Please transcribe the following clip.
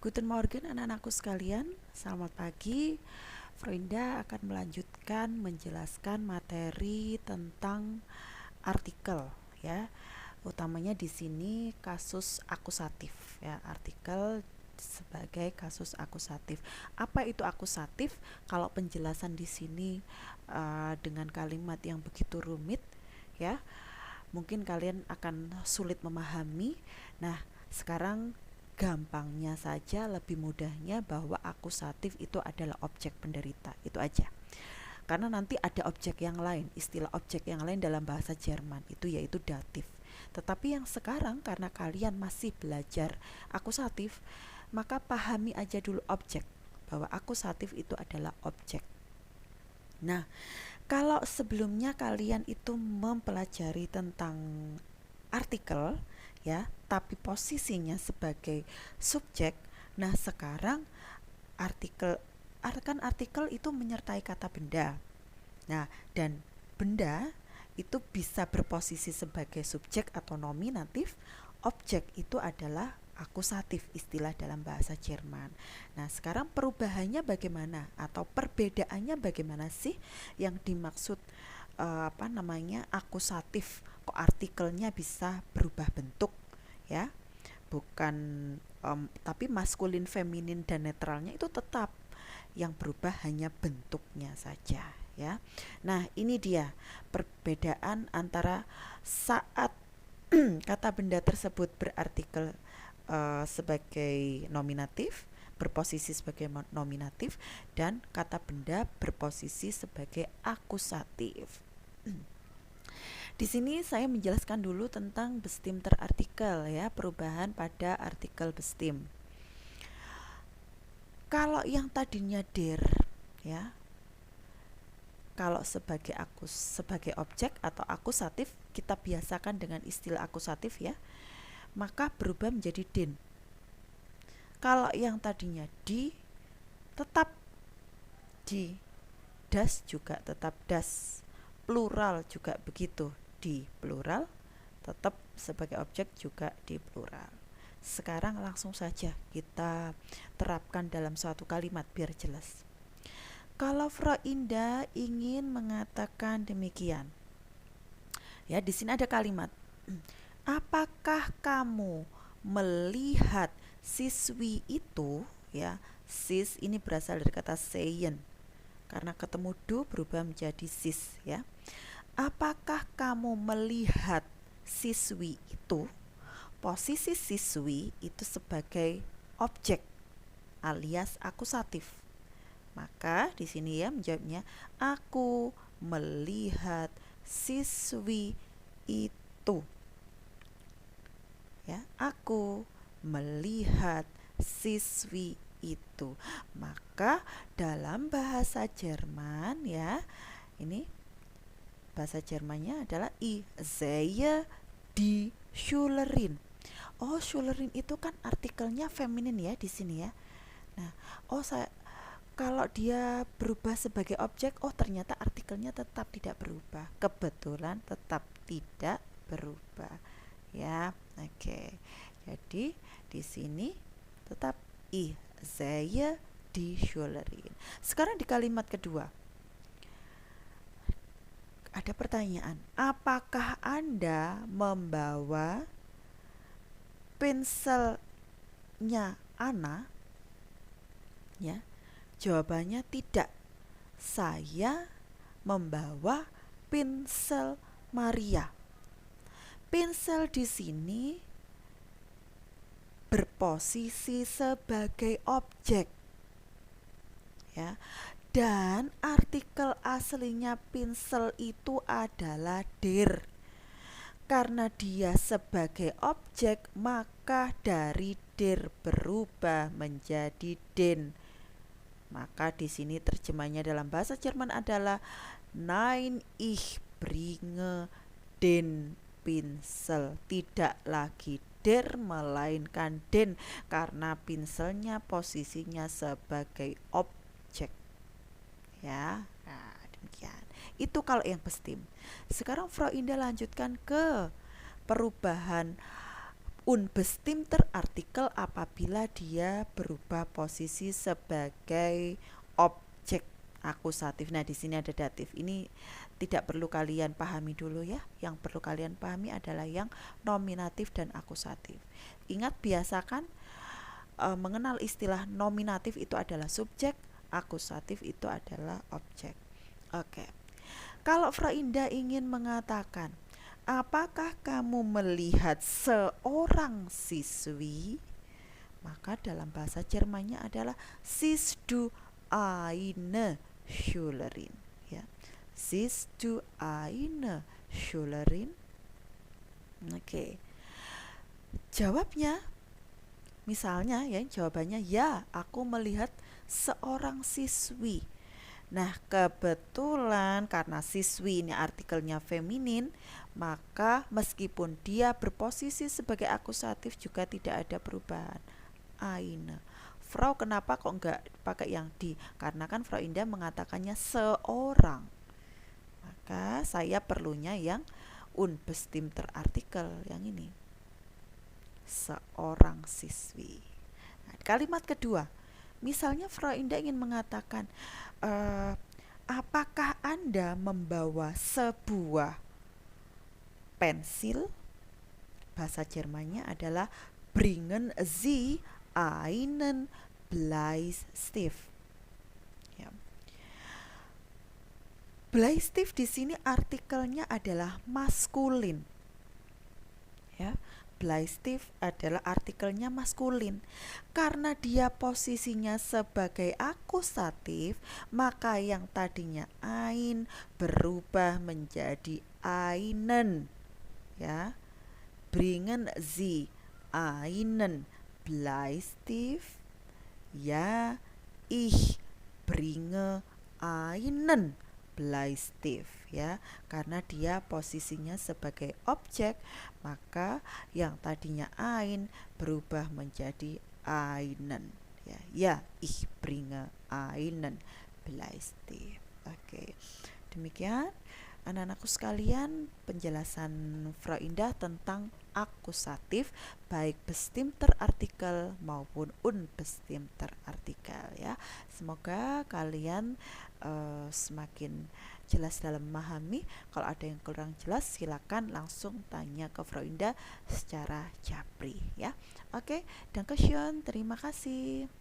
Guten Morgen anak-anakku sekalian, selamat pagi. Frenda akan melanjutkan menjelaskan materi tentang artikel ya. Utamanya di sini kasus akusatif ya, artikel sebagai kasus akusatif. Apa itu akusatif? Kalau penjelasan di sini dengan kalimat yang begitu rumit ya, mungkin kalian akan sulit memahami. Nah, sekarang gampangnya saja, lebih mudahnya bahwa akusatif itu adalah objek penderita. Itu aja. Karena nanti ada objek yang lain, istilah objek yang lain dalam bahasa Jerman itu yaitu datif. Tetapi yang sekarang karena kalian masih belajar akusatif, maka pahami aja dulu objek, bahwa akusatif itu adalah objek. Nah, kalau sebelumnya kalian itu mempelajari tentang artikel ya, tapi posisinya sebagai subjek. Nah, sekarang artikel itu menyertai kata benda. Nah, dan benda itu bisa berposisi sebagai subjek atau nominatif. Objek itu adalah akusatif, istilah dalam bahasa Jerman. Nah, sekarang perubahannya bagaimana atau perbedaannya bagaimana sih yang dimaksud akusatif? Kok artikelnya bisa berubah bentuk ya? Bukan tapi maskulin, feminin dan netralnya itu tetap, yang berubah hanya bentuknya saja ya. Nah, ini dia perbedaan antara saat kata benda tersebut berartikel sebagai nominatif, berposisi sebagai nominatif, dan kata benda berposisi sebagai akusatif. Di sini saya menjelaskan dulu tentang bestim terartikel ya, perubahan pada artikel bestim. Kalau yang tadinya der ya, kalau sebagai objek atau akusatif, kita biasakan dengan istilah akusatif ya, maka berubah menjadi den. Kalau yang tadinya di, tetap di. Das juga tetap das. Plural juga begitu, di plural, tetap sebagai objek juga di plural. Sekarang langsung saja kita terapkan dalam suatu kalimat biar jelas. Kalau Frau Indah ingin mengatakan demikian, ya di sini ada kalimat. Apakah kamu melihat siswi itu? Ya, sis ini berasal dari kata sehen. Karena ketemu do berubah menjadi sis ya. Apakah kamu melihat siswi itu? Posisi siswi itu sebagai objek alias akusatif. Maka di sini ya menjawabnya, aku melihat siswi itu. Ya, aku melihat siswi itu. Maka dalam bahasa Jerman ya, ini bahasa Jermannya adalah ich sehe die Schülerin. Oh, Schülerin itu kan artikelnya feminin ya di sini ya. Nah, kalau dia berubah sebagai objek, oh ternyata artikelnya tetap tidak berubah. Kebetulan tetap tidak berubah. Ya, oke. Jadi di sini tetap ich sehe die Schülerin. Sekarang di kalimat kedua ada pertanyaan, apakah Anda membawa pensilnya Ana? Ya, jawabannya tidak. Saya membawa pensil Maria. Pensil di sini berposisi sebagai objek. Ya. Dan artikel aslinya pensil itu adalah der. Karena dia sebagai objek, maka dari der berubah menjadi den. Maka di sini terjemahnya dalam bahasa Jerman adalah Nein, ich bringe den Pinsel. Tidak lagi der melainkan den, karena pinselnya posisinya sebagai objek. Ya, nah demikian. Itu kalau yang bestim. Sekarang Frau Indah lanjutkan ke perubahan unbestimmter Artikel apabila dia berubah posisi sebagai objek akusatif. Nah, di sini ada datif. Ini tidak perlu kalian pahami dulu ya. Yang perlu kalian pahami adalah yang nominatif dan akusatif. Ingat, biasakan mengenal istilah nominatif itu adalah subjek, akusatif itu adalah objek. Oke. Kalau Freinda ingin mengatakan, apakah kamu melihat seorang siswi? Maka dalam bahasa Jermannya adalah siehst du eine Schülerin, ya. Siehst du eine Schülerin? Oke. Jawabnya misalnya ya, jawabannya ya, aku melihat seorang siswi. Nah, kebetulan karena siswi ini artikelnya feminin, maka meskipun dia berposisi sebagai akusatif juga tidak ada perubahan. Eine. Frau, kenapa kok enggak pakai yang di? Karena kan Frau Indah mengatakannya seorang. Maka saya perlunya yang unbestimmter Artikel yang ini. Seorang siswi. Nah, kalimat kedua. Misalnya Frau Indah ingin mengatakan, apakah Anda membawa sebuah pensil? Bahasa Jermannya adalah bringen Sie einen Bleistift. Ya. Bleistift di sini artikelnya adalah maskulin. Ya. Bleistift adalah artikelnya maskulin. Karena dia posisinya sebagai akusatif, maka yang tadinya ein berubah menjadi einen. Ya. Bringen Sie einen Bleistift? Ja, ich bringe einen Bleistift, ya. Karena dia posisinya sebagai objek, maka yang tadinya ein berubah menjadi einen, ya. Ya, ich bringe einen Bleistift. Oke. Demikian anak-anakku sekalian, penjelasan Frau Indah tentang akusatif baik bestimmter Artikel maupun unbestimmter Artikel, ya. Semoga kalian semakin jelas dalam memahami. Kalau ada yang kurang jelas, silakan langsung tanya ke Frau Indah secara japri, ya. Oke, dankeschön, terima kasih.